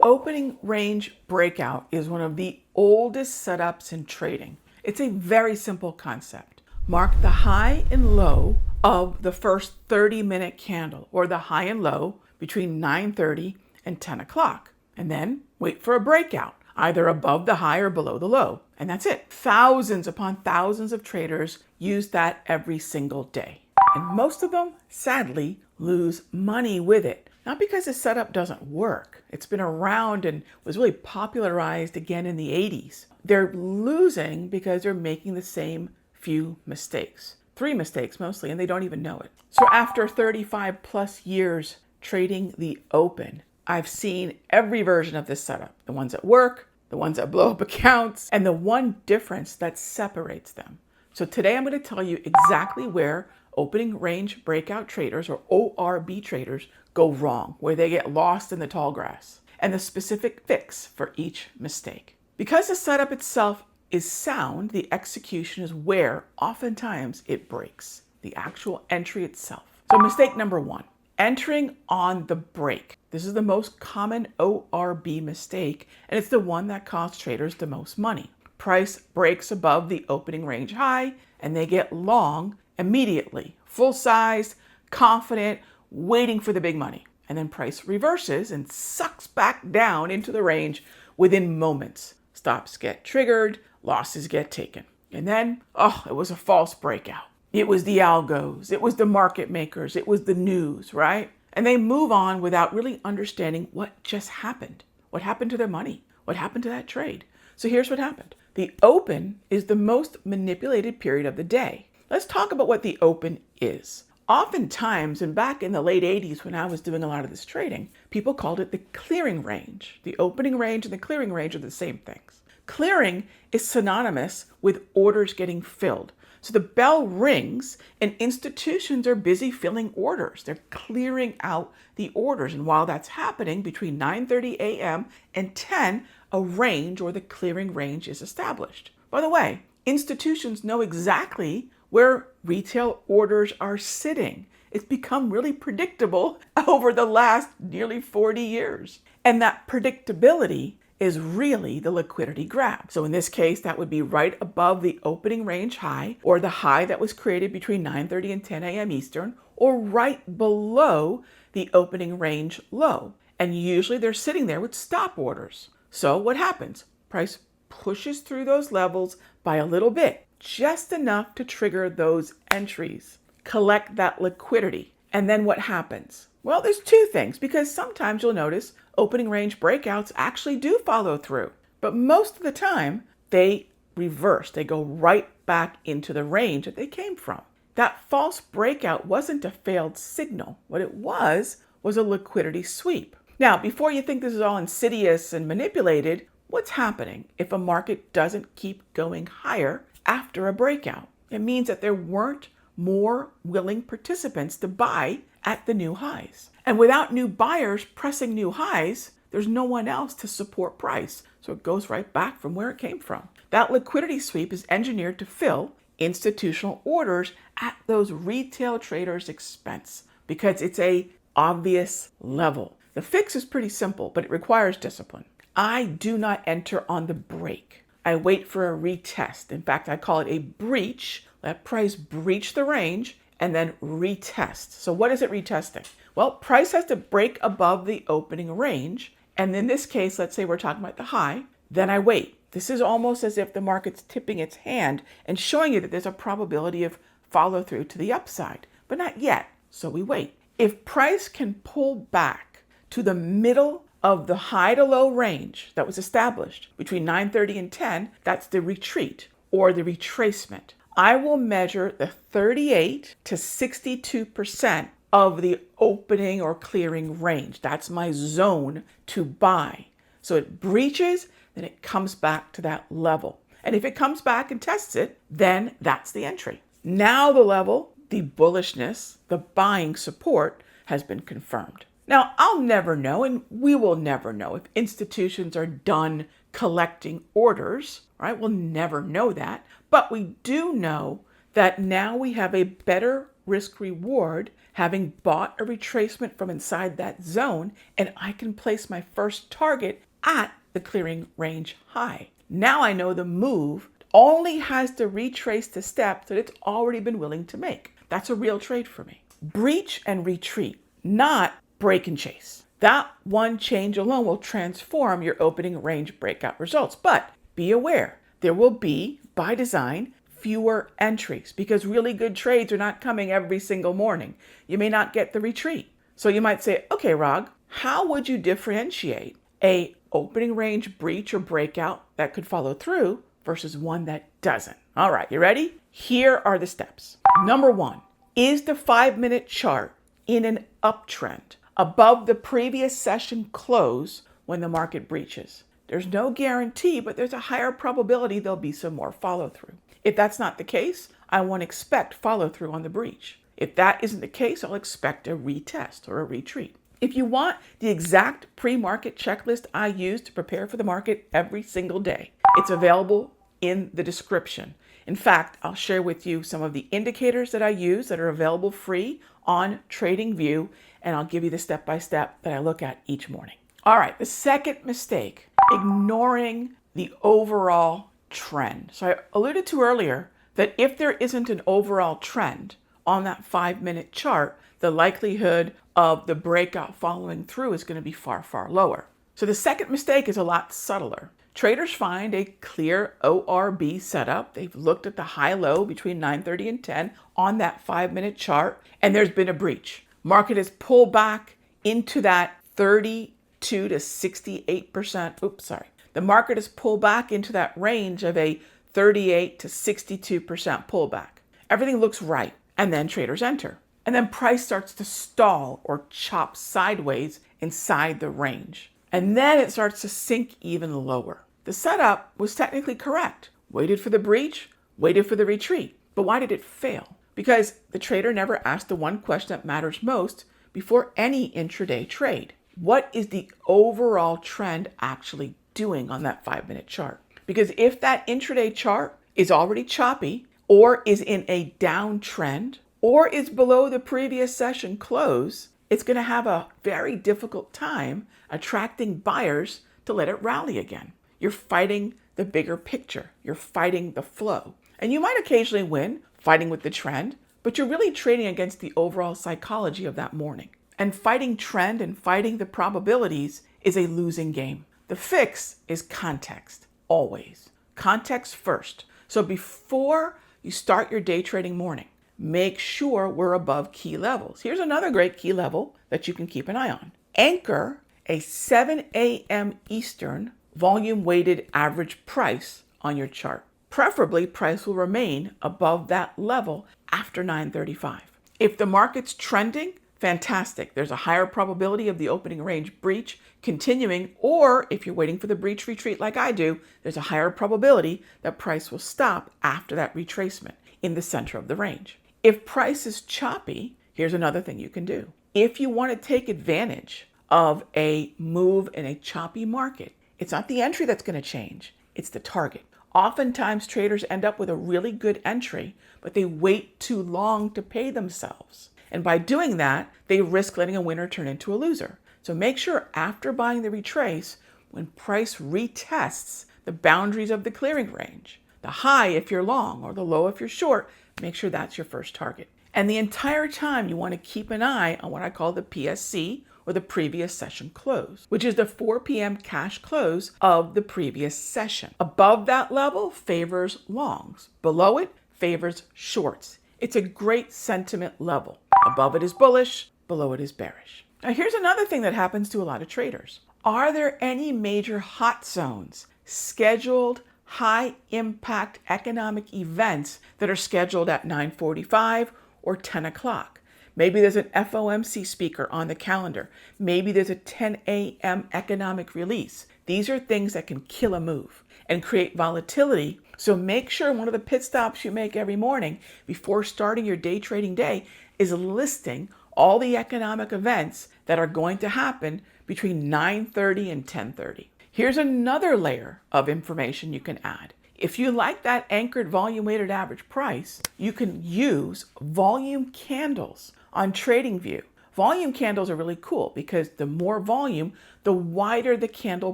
Opening range breakout is one of the oldest setups in trading. It's a very simple concept. Mark the high and low of the first 30-minute candle, or the high and low between 9:30 and 10 o'clock, and then wait for a breakout, either above the high or below the low. And that's it. Thousands upon thousands of traders use that every single day. And most of them, sadly, lose money with it. Not because the setup doesn't work. It's been around and was really popularized again in the 80s. They're losing because they're making the same few mistakes. 3 mistakes mostly, and they don't even know it. So after 35 plus years trading the open, I've seen every version of this setup. The ones that work, the ones that blow up accounts, and the one difference that separates them. So today I'm going to tell you exactly where opening range breakout traders, or ORB traders, go wrong, where they get lost in the tall grass, and the specific fix for each mistake. Because the setup itself is sound, the execution is where oftentimes it breaks, the actual entry itself. So mistake number 1, entering on the break. This is the most common ORB mistake, and it's the one that costs traders the most money. Price breaks above the opening range high, and they get long immediately, full size, confident, waiting for the big money. And then price reverses and sucks back down into the range within moments. Stops get triggered, losses get taken. And then, it was a false breakout. It was the algos, it was the market makers, it was the news, right? And they move on without really understanding what just happened. What happened to their money? What happened to that trade? So here's what happened. The open is the most manipulated period of the day. Let's talk about what the open is. Oftentimes, and back in the late 80s when I was doing a lot of this trading, people called it the clearing range. The opening range and the clearing range are the same things. Clearing is synonymous with orders getting filled. So the bell rings and institutions are busy filling orders. They're clearing out the orders. And while that's happening between 9:30 a.m. and 10, a range, or the clearing range, is established. By the way, institutions know exactly where retail orders are sitting. It's become really predictable over the last nearly 40 years. And that predictability is really the liquidity grab. So in this case, that would be right above the opening range high, or the high that was created between 9:30 and 10 a.m. Eastern, or right below the opening range low. And usually they're sitting there with stop orders. So what happens? Price pushes through those levels by a little bit, just enough to trigger those entries, collect that liquidity. And then what happens? Well, there's 2 things, because sometimes you'll notice opening range breakouts actually do follow through. But most of the time, they reverse. They go right back into the range that they came from. That false breakout wasn't a failed signal. What it was a liquidity sweep. Now, before you think this is all insidious and manipulated, what's happening if a market doesn't keep going higher after a breakout? It means that there weren't more willing participants to buy at the new highs. And without new buyers pressing new highs, there's no one else to support price. So it goes right back from where it came from. That liquidity sweep is engineered to fill institutional orders at those retail traders' expense, because it's a obvious level. The fix is pretty simple, but it requires discipline. I do not enter on the break. I wait for a retest. In fact, I call it a breach. Let price breach the range and then retest. So what is it retesting? Well, price has to break above the opening range. And in this case, let's say we're talking about the high. Then I wait. This is almost as if the market's tipping its hand and showing you that there's a probability of follow through to the upside, but not yet. So we wait. If price can pull back to the middle of the high to low range that was established between 9:30 and 10, that's the retreat or the retracement. I will measure the 38 to 62% of the opening or clearing range. That's my zone to buy. So it breaches, then it comes back to that level. And if it comes back and tests it, then that's the entry. Now the level, the bullishness, the buying support has been confirmed. Now, I'll never know, and we will never know, if institutions are done collecting orders, right? We'll never know that. But we do know that now we have a better risk reward having bought a retracement from inside that zone, and I can place my first target at the clearing range high. Now I know the move only has to retrace the steps that it's already been willing to make. That's a real trade for me. Breach and retreat, not break and chase. That one change alone will transform your opening range breakout results. But be aware, there will be, by design, fewer entries because really good trades are not coming every single morning. You may not get the retreat. So you might say, okay, Rog, how would you differentiate a opening range breach or breakout that could follow through versus one that doesn't? All right, you ready? Here are the steps. Number one, is the 5-minute chart in an uptrend above the previous session close when the market breaches? There's no guarantee, but there's a higher probability there'll be some more follow through. If that's not the case, I won't expect follow through on the breach. If that isn't the case, I'll expect a retest or a retreat. If you want the exact pre-market checklist I use to prepare for the market every single day, it's available in the description. In fact, I'll share with you some of the indicators that I use that are available free on TradingView, and I'll give you the step-by-step that I look at each morning. All right, the second mistake, ignoring the overall trend. So I alluded to earlier that if there isn't an overall trend on that 5-minute chart, the likelihood of the breakout following through is going to be far, far lower. So the second mistake is a lot subtler. Traders find a clear ORB setup. They've looked at the high-low between 9:30 and 10 on that 5-minute chart, and there's been a breach. Market has pulled back into that 32 to 68%. The market has pulled back into that range of a 38 to 62% pullback. Everything looks right, and then traders enter. And then price starts to stall or chop sideways inside the range. And then it starts to sink even lower. The setup was technically correct. Waited for the breach, waited for the retreat. But why did it fail? Because the trader never asked the one question that matters most before any intraday trade. What is the overall trend actually doing on that 5-minute chart? Because if that intraday chart is already choppy or is in a downtrend or is below the previous session close, it's going to have a very difficult time attracting buyers to let it rally again. You're fighting the bigger picture. You're fighting the flow. And you might occasionally win fighting with the trend, but you're really trading against the overall psychology of that morning. And fighting trend and fighting the probabilities is a losing game. The fix is context, always. Context first. So before you start your day trading morning, make sure we're above key levels. Here's another great key level that you can keep an eye on. Anchor a 7 a.m. Eastern volume-weighted average price on your chart. Preferably, price will remain above that level after 9:35. If the market's trending, fantastic. There's a higher probability of the opening range breach continuing, or if you're waiting for the breach retreat like I do, there's a higher probability that price will stop after that retracement in the center of the range. If price is choppy, here's another thing you can do. If you want to take advantage of a move in a choppy market, it's not the entry that's going to change, it's the target. Oftentimes traders end up with a really good entry, but they wait too long to pay themselves. And by doing that, they risk letting a winner turn into a loser. So make sure after buying the retrace, when price retests the boundaries of the clearing range, the high if you're long or the low if you're short, make sure that's your first target. And the entire time you want to keep an eye on what I call the PSC, or the previous session close, which is the 4 p.m. cash close of the previous session. Above that level favors longs. Below it favors shorts. It's a great sentiment level. Above it is bullish, below it is bearish. Now here's another thing that happens to a lot of traders. Are there any major hot zones, scheduled high impact economic events that are scheduled at 9:45 or 10 o'clock? Maybe there's an FOMC speaker on the calendar. Maybe there's a 10 a.m. economic release. These are things that can kill a move and create volatility. So make sure one of the pit stops you make every morning before starting your day trading day is listing all the economic events that are going to happen between 9:30 and 10:30. Here's another layer of information you can add. If you like that anchored volume weighted average price, you can use volume candles on TradingView. Volume candles are really cool because the more volume, the wider the candle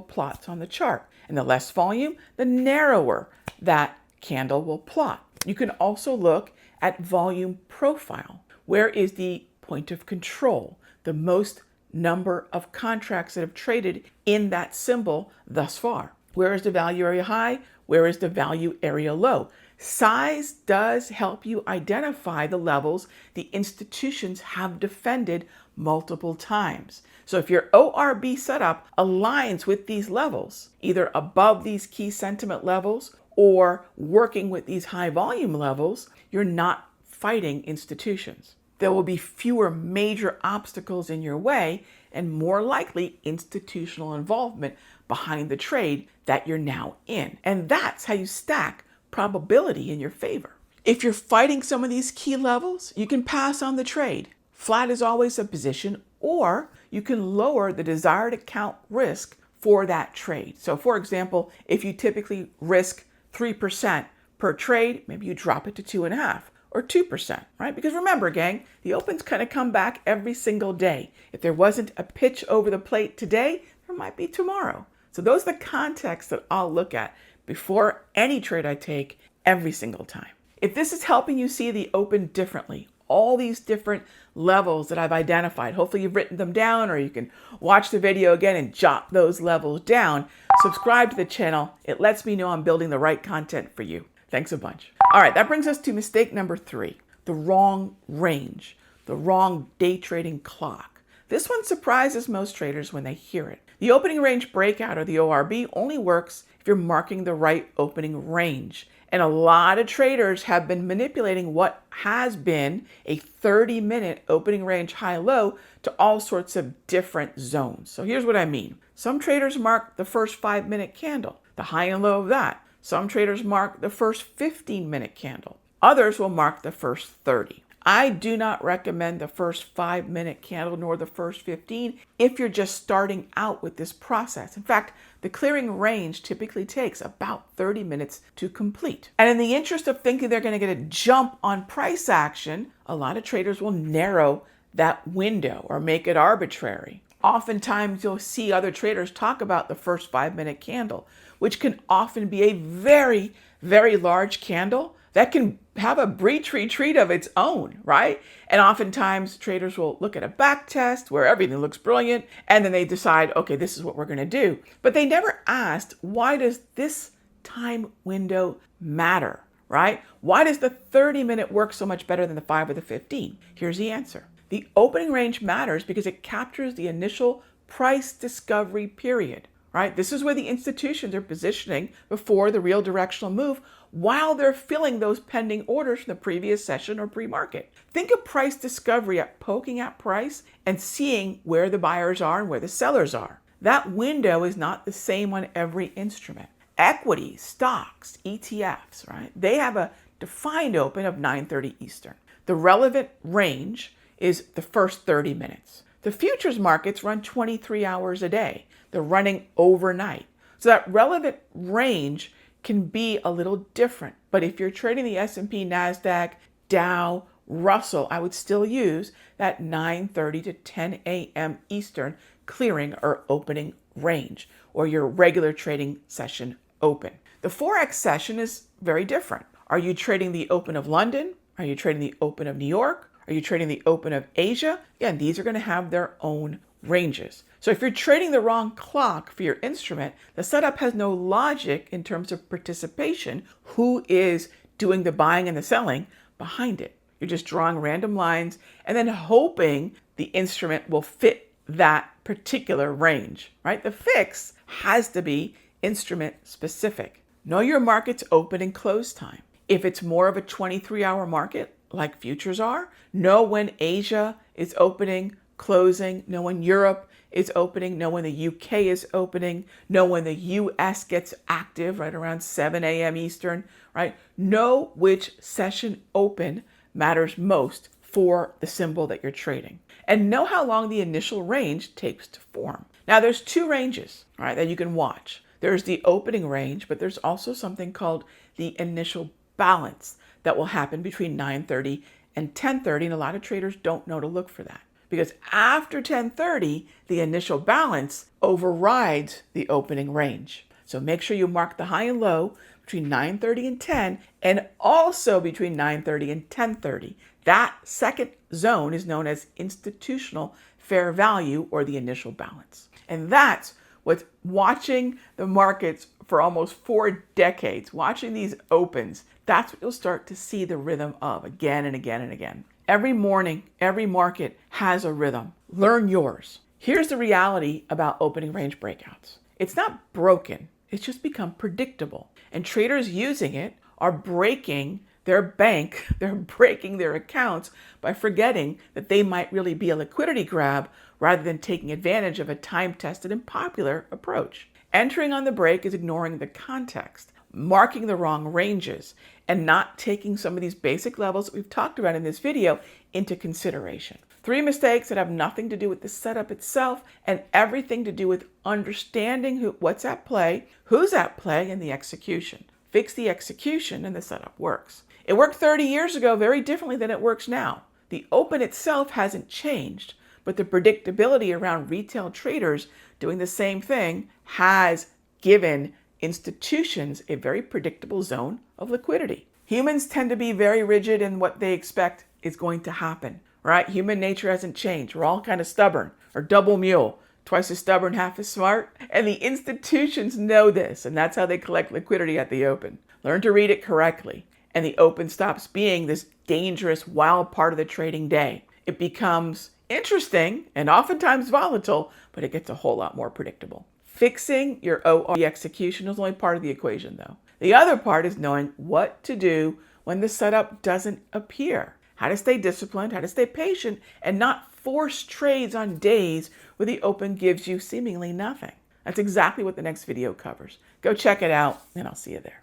plots on the chart. And the less volume, the narrower that candle will plot. You can also look at volume profile. Where is the point of control? The most number of contracts that have traded in that symbol thus far. Where is the value area high? Where is the value area low? Size does help you identify the levels the institutions have defended multiple times. So if your ORB setup aligns with these levels, either above these key sentiment levels or working with these high volume levels, you're not fighting institutions. There will be fewer major obstacles in your way and more likely institutional involvement behind the trade that you're now in. And that's how you stack probability in your favor. If you're fighting some of these key levels, you can pass on the trade. Flat is always a position, or you can lower the desired account risk for that trade. So for example, if you typically risk 3% per trade, maybe you drop it to 2.5% or 2%, right? Because remember, gang, the opens kind of come back every single day. If there wasn't a pitch over the plate today, there might be tomorrow. So those are the contexts that I'll look at before any trade I take every single time. If this is helping you see the open differently, all these different levels that I've identified, hopefully you've written them down, or you can watch the video again and jot those levels down. Subscribe to the channel. It lets me know I'm building the right content for you. Thanks a bunch. All right, that brings us to mistake number 3, the wrong range, the wrong day trading clock. This one surprises most traders when they hear it. The opening range breakout, or the ORB, only works if you're marking the right opening range. And a lot of traders have been manipulating what has been a 30-minute opening range high-low to all sorts of different zones. So here's what I mean. Some traders mark the first 5-minute candle, the high and low of that. Some traders mark the first 15-minute candle. Others will mark the first 30. I do not recommend the first 5-minute candle nor the first 15 if you're just starting out with this process. In fact, the clearing range typically takes about 30 minutes to complete. And in the interest of thinking they're going to get a jump on price action, a lot of traders will narrow that window or make it arbitrary. Oftentimes, you'll see other traders talk about the first 5-minute candle, which can often be a very, very large candle that can have a breach retreat of its own, right? And oftentimes traders will look at a back test where everything looks brilliant, and then they decide, okay, this is what we're going to do. But they never asked, why does this time window matter, right? Why does the 30-minute work so much better than the 5 or the 15? Here's the answer. The opening range matters because it captures the initial price discovery period, right? This is where the institutions are positioning before the real directional move while they're filling those pending orders from the previous session or pre-market. Think of price discovery at poking at price and seeing where the buyers are and where the sellers are. That window is not the same on every instrument. Equities, stocks, ETFs, right? They have a defined open of 9:30 Eastern. The relevant range is the first 30 minutes. The futures markets run 23 hours a day. They're running overnight. So that relevant range can be a little different. But if you're trading the S&P, NASDAQ, Dow, Russell, I would still use that 9:30 to 10 a.m. Eastern clearing or opening range, or your regular trading session open. The Forex session is very different. Are you trading the open of London? Are you trading the open of New York? Are you trading the open of Asia? Again, these are going to have their own ranges. So if you're trading the wrong clock for your instrument, the setup has no logic in terms of participation. Who is doing the buying and the selling behind it? You're just drawing random lines and then hoping the instrument will fit that particular range, right? The fix has to be instrument specific. Know your market's open and close time. If it's more of a 23-hour market, like futures are, know when Asia is opening, closing, know when Europe is opening, know when the UK is opening, know when the US gets active right around 7 a.m. Eastern, right? Know which session open matters most for the symbol that you're trading. And know how long the initial range takes to form. Now there's 2 ranges, all right, that you can watch. There's the opening range, but there's also something called the initial balance that will happen between 9:30 and 10:30, and a lot of traders don't know to look for that. Because after 10:30, the initial balance overrides the opening range. So make sure you mark the high and low between 9:30 and 10, and also between 9:30 and 10:30. That second zone is known as institutional fair value, or the initial balance. And that's what watching the markets for almost 4 decades, watching these opens, that's what you'll start to see the rhythm of again and again and again. Every morning, every market has a rhythm. Learn yours. Here's the reality about opening range breakouts. It's not broken. It's just become predictable. And traders using it are breaking their bank, they're breaking their accounts by forgetting that they might really be a liquidity grab rather than taking advantage of a time-tested and popular approach. Entering on the break is ignoring the context, marking the wrong ranges, and not taking some of these basic levels that we've talked about in this video into consideration. 3 mistakes that have nothing to do with the setup itself and everything to do with understanding what's at play, who's at play, and the execution. Fix the execution and the setup works. It worked 30 years ago very differently than it works now. The open itself hasn't changed, but the predictability around retail traders doing the same thing has given institutions a very predictable zone of liquidity. Humans tend to be very rigid in what they expect is going to happen, right? Human nature hasn't changed. We're all kind of stubborn, or double mule, twice as stubborn, half as smart. And the institutions know this, and that's how they collect liquidity at the open. Learn to read it correctly, and the open stops being this dangerous, wild part of the trading day. It becomes interesting and oftentimes volatile, but it gets a whole lot more predictable. Fixing your ORB execution is only part of the equation, though. The other part is knowing what to do when the setup doesn't appear. How to stay disciplined, how to stay patient, and not force trades on days where the open gives you seemingly nothing. That's exactly what the next video covers. Go check it out, and I'll see you there.